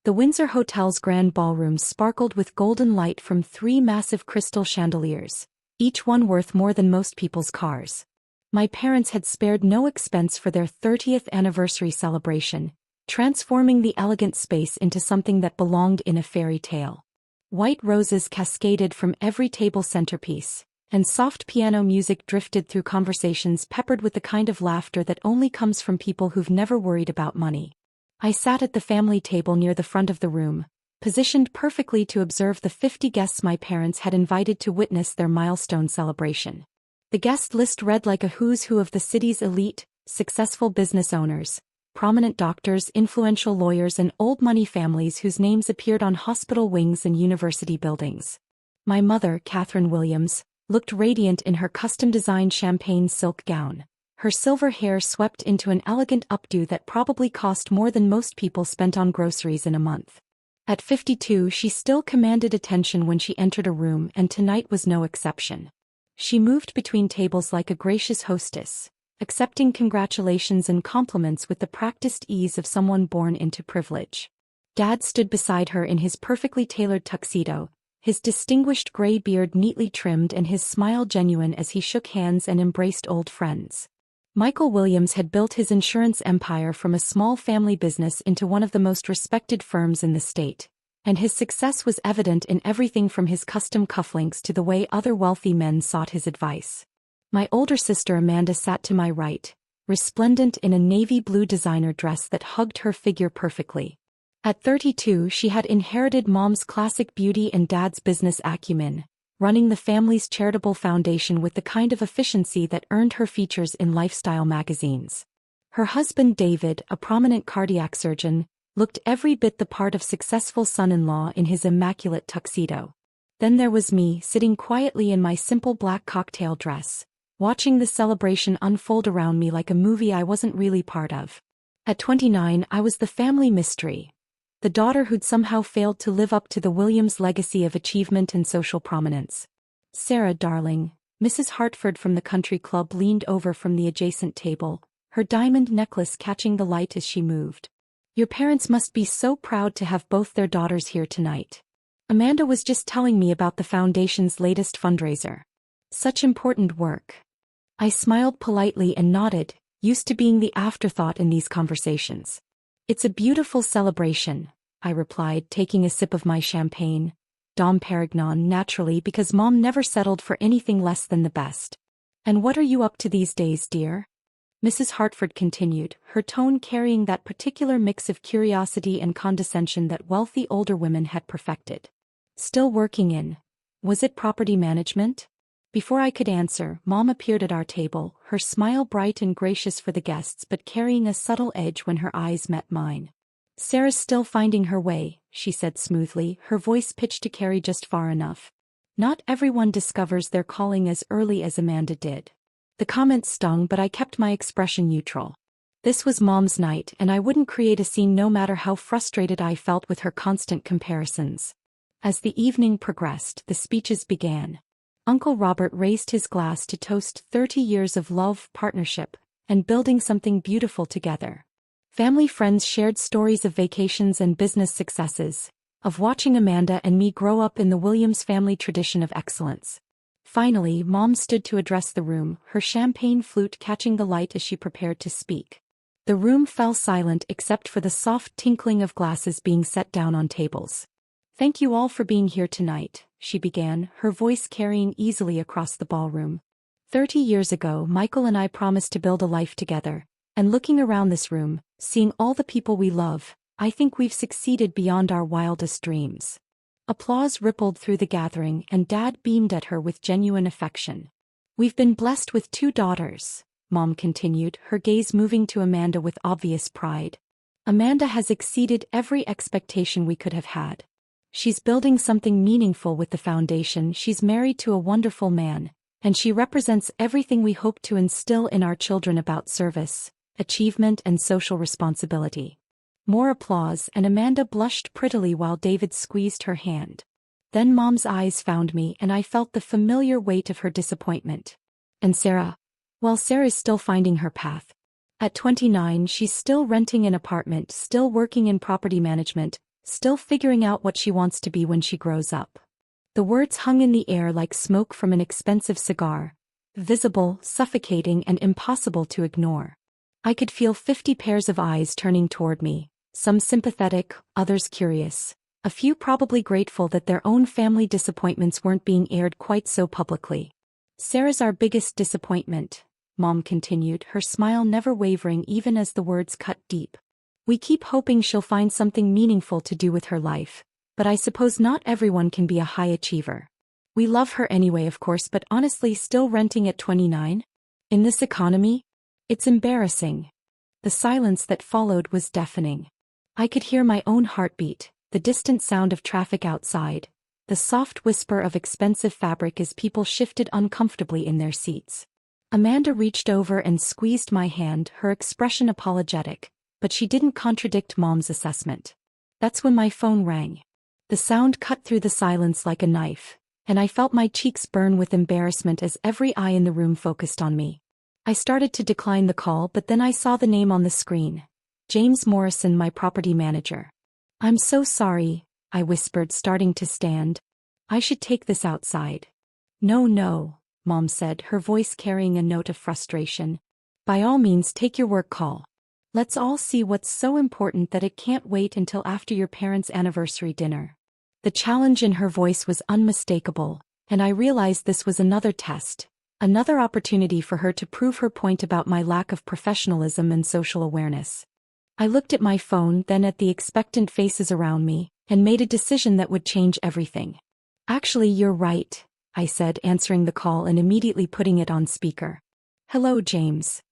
The Windsor Hotel's grand ballroom sparkled with golden light from 3 massive crystal chandeliers, each one worth more than most people's cars. My parents had spared no expense for their 30th anniversary celebration, transforming the elegant space into something that belonged in a fairy tale. White roses cascaded from every table centerpiece, and soft piano music drifted through conversations peppered with the kind of laughter that only comes from people who've never worried about money. I sat at the family table near the front of the room, positioned perfectly to observe the 50 guests my parents had invited to witness their milestone celebration. The guest list read like a who's who of the city's elite, successful business owners, prominent doctors, influential lawyers, and old money families whose names appeared on hospital wings and university buildings. My mother, Catherine Williams, looked radiant in her custom-designed champagne silk gown, her silver hair swept into an elegant updo that probably cost more than most people spent on groceries in a month. At 52, she still commanded attention when she entered a room, and tonight was no exception. She moved between tables like a gracious hostess, accepting congratulations and compliments with the practiced ease of someone born into privilege. Dad stood beside her in his perfectly tailored tuxedo, his distinguished gray beard neatly trimmed and his smile genuine as he shook hands and embraced old friends. Michael Williams had built his insurance empire from a small family business into one of the most respected firms in the state, and his success was evident in everything from his custom cufflinks to the way other wealthy men sought his advice. My older sister Amanda sat to my right, resplendent in a navy blue designer dress that hugged her figure perfectly. At 32, she had inherited Mom's classic beauty and Dad's business acumen, running the family's charitable foundation with the kind of efficiency that earned her features in lifestyle magazines. Her husband David, a prominent cardiac surgeon, looked every bit the part of successful son-in-law in his immaculate tuxedo. Then there was me, sitting quietly in my simple black cocktail dress, watching the celebration unfold around me like a movie I wasn't really part of. At 29, I was the family mystery, the daughter who'd somehow failed to live up to the Williams legacy of achievement and social prominence. "Sarah, darling," Mrs. Hartford from the country club leaned over from the adjacent table, her diamond necklace catching the light as she moved. "Your parents must be so proud to have both their daughters here tonight. Amanda was just telling me about the foundation's latest fundraiser. Such important work." I smiled politely and nodded, used to being the afterthought in these conversations. "It's a beautiful celebration," I replied, taking a sip of my champagne, Dom Perignon, naturally, because Mom never settled for anything less than the best. "And what are you up to these days, dear?" Mrs. Hartford continued, her tone carrying that particular mix of curiosity and condescension that wealthy older women had perfected. "Still working in, was it property management?" Before I could answer, Mom appeared at our table, her smile bright and gracious for the guests but carrying a subtle edge when her eyes met mine. "Sarah's still finding her way," she said smoothly, her voice pitched to carry just far enough. "Not everyone discovers their calling as early as Amanda did." The comment stung, but I kept my expression neutral. This was Mom's night, and I wouldn't create a scene no matter how frustrated I felt with her constant comparisons. As the evening progressed, the speeches began. Uncle Robert raised his glass to toast 30 years of love, partnership, and building something beautiful together. Family friends shared stories of vacations and business successes, of watching Amanda and me grow up in the Williams family tradition of excellence. Finally, Mom stood to address the room, her champagne flute catching the light as she prepared to speak. The room fell silent except for the soft tinkling of glasses being set down on tables. "Thank you all for being here tonight," she began, her voice carrying easily across the ballroom. 30 years ago, Michael and I promised to build a life together, and looking around this room, seeing all the people we love, I think we've succeeded beyond our wildest dreams. Applause rippled through the gathering, and Dad beamed at her with genuine affection. "We've been blessed with 2 daughters," Mom continued, her gaze moving to Amanda with obvious pride. "Amanda has exceeded every expectation we could have had. She's building something meaningful with the foundation, she's married to a wonderful man, and she represents everything we hope to instill in our children about service, achievement, and social responsibility." More applause, and Amanda blushed prettily while David squeezed her hand. Then Mom's eyes found me, and I felt the familiar weight of her disappointment. "And Sarah?" "Well, Sarah's still finding her path. At 29, she's still renting an apartment, still working in property management, still figuring out what she wants to be when she grows up. The words hung in the air like smoke from an expensive cigar, visible, suffocating, and impossible to ignore. I could feel 50 pairs of eyes turning toward me, some sympathetic, others curious, a few probably grateful that their own family disappointments weren't being aired quite so publicly. "Sarah's our biggest disappointment," Mom continued, her smile never wavering even as the words cut deep. "We keep hoping she'll find something meaningful to do with her life, but I suppose not everyone can be a high achiever. We love her anyway, of course, but honestly, still renting at 29? In this economy? It's embarrassing." The silence that followed was deafening. I could hear my own heartbeat, the distant sound of traffic outside, the soft whisper of expensive fabric as people shifted uncomfortably in their seats. Amanda reached over and squeezed my hand, her expression apologetic, but she didn't contradict Mom's assessment. That's when my phone rang. The sound cut through the silence like a knife, and I felt my cheeks burn with embarrassment as every eye in the room focused on me. I started to decline the call, but then I saw the name on the screen. James Morrison, my property manager. "I'm so sorry," I whispered, starting to stand. "I should take this outside." No, Mom said, her voice carrying a note of frustration. "By all means, take your work call. Let's all see what's so important that it can't wait until after your parents' anniversary dinner." The challenge in her voice was unmistakable, and I realized this was another test, another opportunity for her to prove her point about my lack of professionalism and social awareness. I looked at my phone, then at the expectant faces around me, and made a decision that would change everything. "Actually, you're right," I said, answering the call and immediately putting it on speaker. "Hello, James."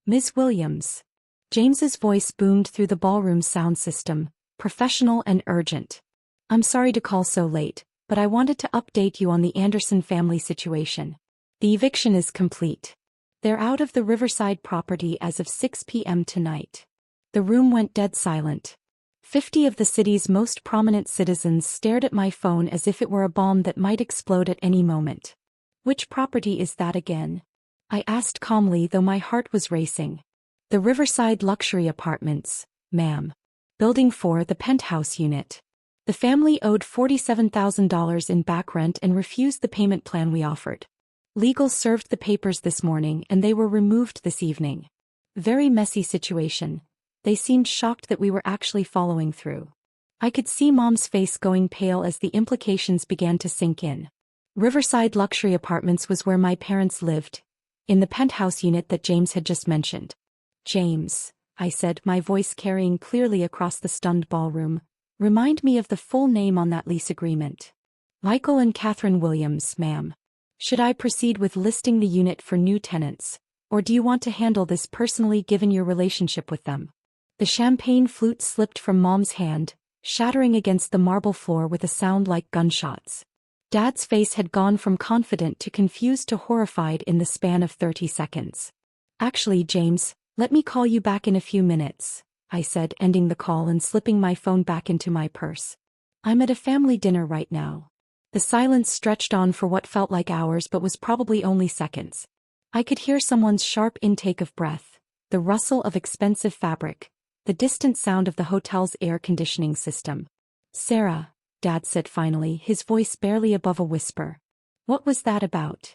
"Ms. Williams." James's voice boomed through the ballroom sound system, professional and urgent. "I'm sorry to call so late, but I wanted to update you on the Anderson family situation. The eviction is complete. They're out of the Riverside property as of 6 p.m. tonight." The room went dead silent. 50 of the city's most prominent citizens stared at my phone as if it were a bomb that might explode at any moment. "Which property is that again?" I asked calmly, though my heart was racing. "The Riverside Luxury Apartments, ma'am. Building 4, the penthouse unit. The family owed $47,000 in back rent and refused the payment plan we offered. Legal served the papers this morning and they were removed this evening. Very messy situation. They seemed shocked that we were actually following through." I could see Mom's face going pale as the implications began to sink in. Riverside Luxury Apartments was where my parents lived, in the penthouse unit that James had just mentioned. "James," I said, my voice carrying clearly across the stunned ballroom, "remind me of the full name on that lease agreement." "Michael and Catherine Williams, ma'am. Should I proceed with listing the unit for new tenants, or do you want to handle this personally given your relationship with them?" The champagne flute slipped from Mom's hand, shattering against the marble floor with a sound like gunshots. Dad's face had gone from confident to confused to horrified in the span of 30 seconds. "Actually, James, let me call you back in a few minutes," I said, ending the call and slipping my phone back into my purse. "I'm at a family dinner right now." The silence stretched on for what felt like hours but was probably only seconds. I could hear someone's sharp intake of breath, the rustle of expensive fabric, the distant sound of the hotel's air conditioning system. "Sarah," Dad said finally, his voice barely above a whisper. "What was that about?"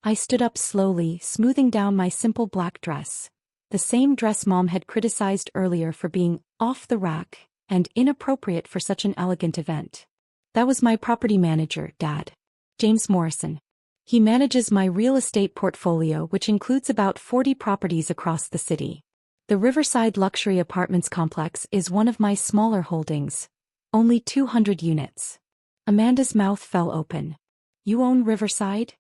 I stood up slowly, smoothing down my simple black dress, the same dress Mom had criticized earlier for being off the rack and inappropriate for such an elegant event. "That was my property manager, Dad. James Morrison. He manages my real estate portfolio, which includes about 40 properties across the city. The Riverside Luxury Apartments complex is one of my smaller holdings, only 200 units. Amanda's mouth fell open. "You own Riverside?"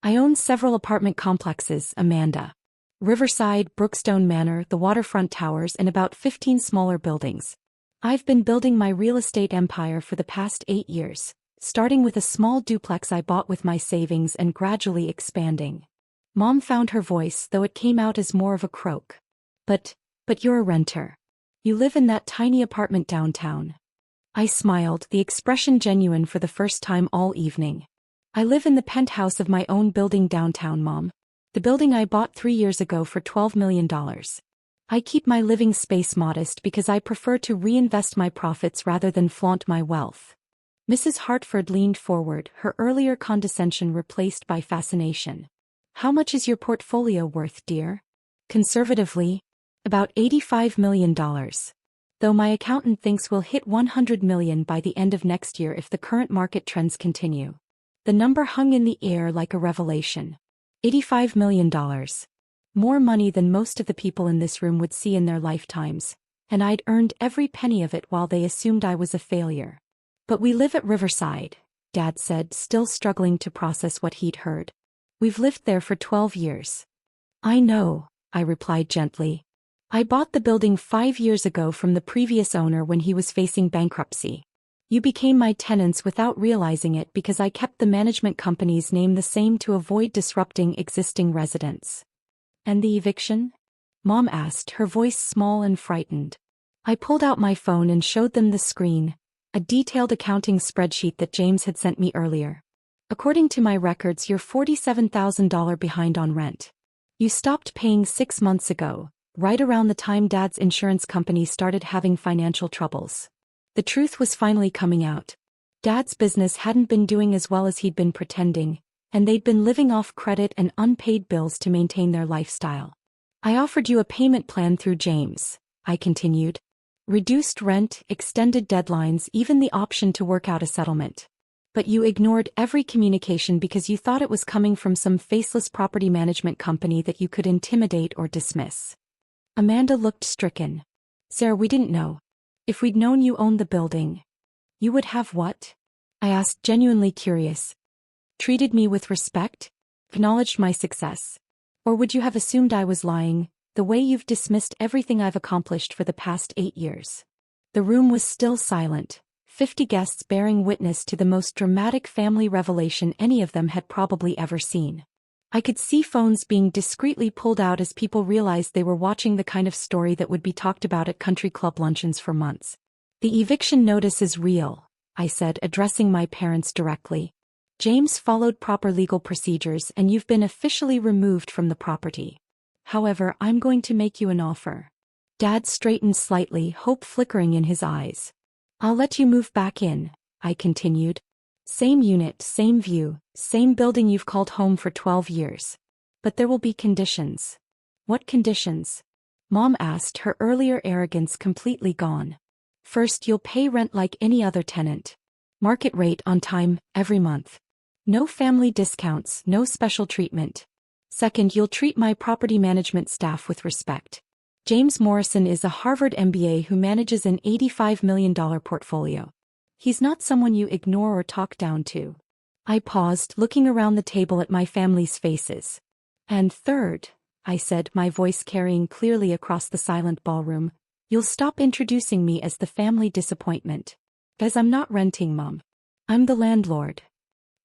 "I own several apartment complexes, Amanda. Riverside, Brookstone Manor, the waterfront towers, and about 15 smaller buildings. I've been building my real estate empire for the past 8 years, starting with a small duplex I bought with my savings and gradually expanding." Mom found her voice, though it came out as more of a croak. But you're a renter. You live in that tiny apartment downtown." I smiled, the expression genuine for the first time all evening. "I live in the penthouse of my own building downtown, Mom. The building I bought 3 years ago for $12 million. I keep my living space modest because I prefer to reinvest my profits rather than flaunt my wealth. Mrs. Hartford leaned forward, her earlier condescension replaced by fascination. How much is your portfolio worth, dear? Conservatively, about $85 million. Though my accountant thinks we'll hit $100 million by the end of next year if the current market trends continue. The number hung in the air like a revelation. $85 million. More money than most of the people in this room would see in their lifetimes, and I'd earned every penny of it while they assumed I was a failure. But we live at Riverside, Dad said, still struggling to process what he'd heard. We've lived there for 12 years. I know, I replied gently. I bought the building 5 years ago from the previous owner when he was facing bankruptcy. You became my tenants without realizing it because I kept the management company's name the same to avoid disrupting existing residents. And the eviction? Mom asked, her voice small and frightened. I pulled out my phone and showed them the screen, a detailed accounting spreadsheet that James had sent me earlier. According to my records, you're $47,000 behind on rent. You stopped paying 6 months ago, right around the time Dad's insurance company started having financial troubles. The truth was finally coming out. Dad's business hadn't been doing as well as he'd been pretending, and they'd been living off credit and unpaid bills to maintain their lifestyle. I offered you a payment plan through James, I continued. Reduced rent, extended deadlines, even the option to work out a settlement. But you ignored every communication because you thought it was coming from some faceless property management company that you could intimidate or dismiss. Amanda looked stricken. Sarah, we didn't know. If we'd known you owned the building, you would have what? I asked, genuinely curious. Treated me with respect? Acknowledged my success? Or would you have assumed I was lying, the way you've dismissed everything I've accomplished for the past 8 years? The room was still silent, 50 guests bearing witness to the most dramatic family revelation any of them had probably ever seen. I could see phones being discreetly pulled out as people realized they were watching the kind of story that would be talked about at country club luncheons for months. The eviction notice is real, I said, addressing my parents directly. James followed proper legal procedures and you've been officially removed from the property. However, I'm going to make you an offer. Dad straightened slightly, hope flickering in his eyes. I'll let you move back in, I continued. Same unit, same view, same building you've called home for 12 years. But there will be conditions. What conditions? Mom asked, her earlier arrogance completely gone. First, you'll pay rent like any other tenant. Market rate, on time, every month. No family discounts, no special treatment. Second, you'll treat my property management staff with respect. James Morrison is a Harvard MBA who manages an $85 million portfolio. He's not someone you ignore or talk down to. I paused, looking around the table at my family's faces. And third, I said, my voice carrying clearly across the silent ballroom, you'll stop introducing me as the family disappointment. As I'm not renting, Mom. I'm the landlord.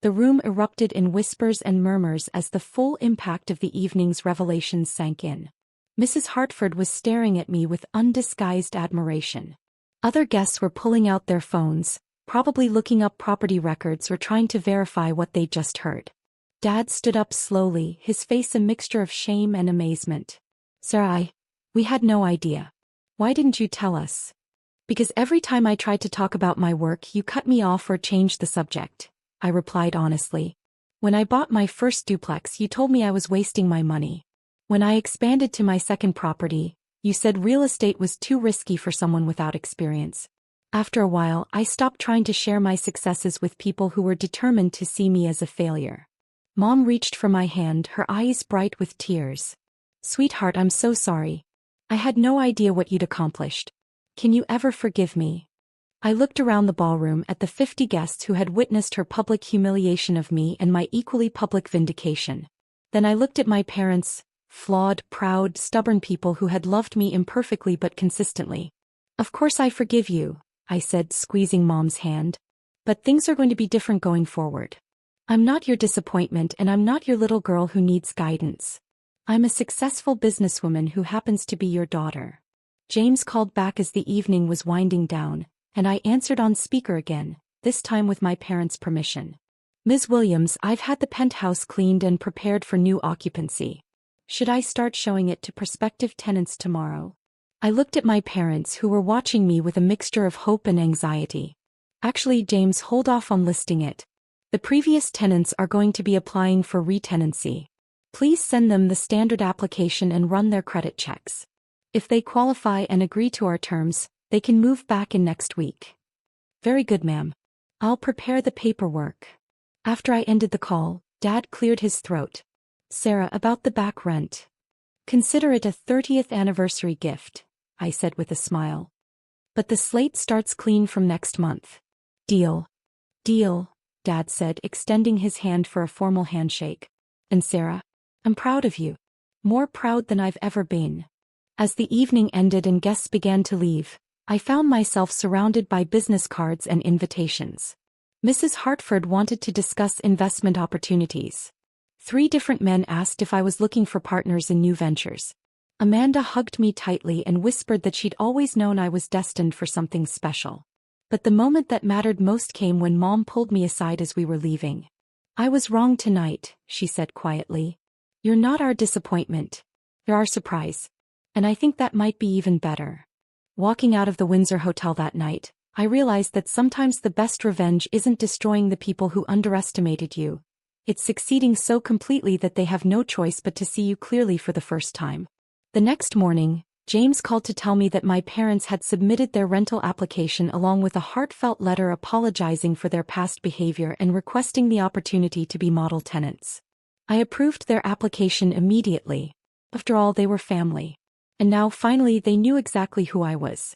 The room erupted in whispers and murmurs as the full impact of the evening's revelations sank in. Mrs. Hartford was staring at me with undisguised admiration. Other guests were pulling out their phones, probably looking up property records or trying to verify what they'd just heard. Dad stood up slowly, his face a mixture of shame and amazement. Sarah, we had no idea. Why didn't you tell us? Because every time I tried to talk about my work, you cut me off or changed the subject, I replied honestly. When I bought my first duplex, you told me I was wasting my money. When I expanded to my second property, you said real estate was too risky for someone without experience. After a while, I stopped trying to share my successes with people who were determined to see me as a failure. Mom reached for my hand, her eyes bright with tears. Sweetheart, I'm so sorry. I had no idea what you'd accomplished. Can you ever forgive me? I looked around the ballroom at the 50 guests who had witnessed her public humiliation of me and my equally public vindication. Then I looked at my parents, flawed, proud, stubborn people who had loved me imperfectly but consistently. Of course I forgive you, I said, squeezing Mom's hand. But things are going to be different going forward. I'm not your disappointment and I'm not your little girl who needs guidance. I'm a successful businesswoman who happens to be your daughter. James called back as the evening was winding down, and I answered on speaker again, this time with my parents' permission. Ms. Williams, I've had the penthouse cleaned and prepared for new occupancy. Should I start showing it to prospective tenants tomorrow? I looked at my parents who were watching me with a mixture of hope and anxiety. Actually, James, hold off on listing it. The previous tenants are going to be applying for retenancy. Please send them the standard application and run their credit checks. If they qualify and agree to our terms, they can move back in next week. Very good, ma'am. I'll prepare the paperwork. After I ended the call, Dad cleared his throat. Sarah, about the back rent. Consider it a 30th anniversary gift, I said with a smile. But the slate starts clean from next month. Deal. Deal, Dad said, extending his hand for a formal handshake. And Sarah, I'm proud of you. More proud than I've ever been. As the evening ended and guests began to leave, I found myself surrounded by business cards and invitations. Mrs. Hartford wanted to discuss investment opportunities. 3 different men asked if I was looking for partners in new ventures. Amanda hugged me tightly and whispered that she'd always known I was destined for something special. But the moment that mattered most came when Mom pulled me aside as we were leaving. I was wrong tonight, she said quietly. You're not our disappointment. You're our surprise. And I think that might be even better. Walking out of the Windsor Hotel that night, I realized that sometimes the best revenge isn't destroying the people who underestimated you. It's succeeding so completely that they have no choice but to see you clearly for the first time. The next morning, James called to tell me that my parents had submitted their rental application along with a heartfelt letter apologizing for their past behavior and requesting the opportunity to be model tenants. I approved their application immediately. After all, they were family. And now finally they knew exactly who I was.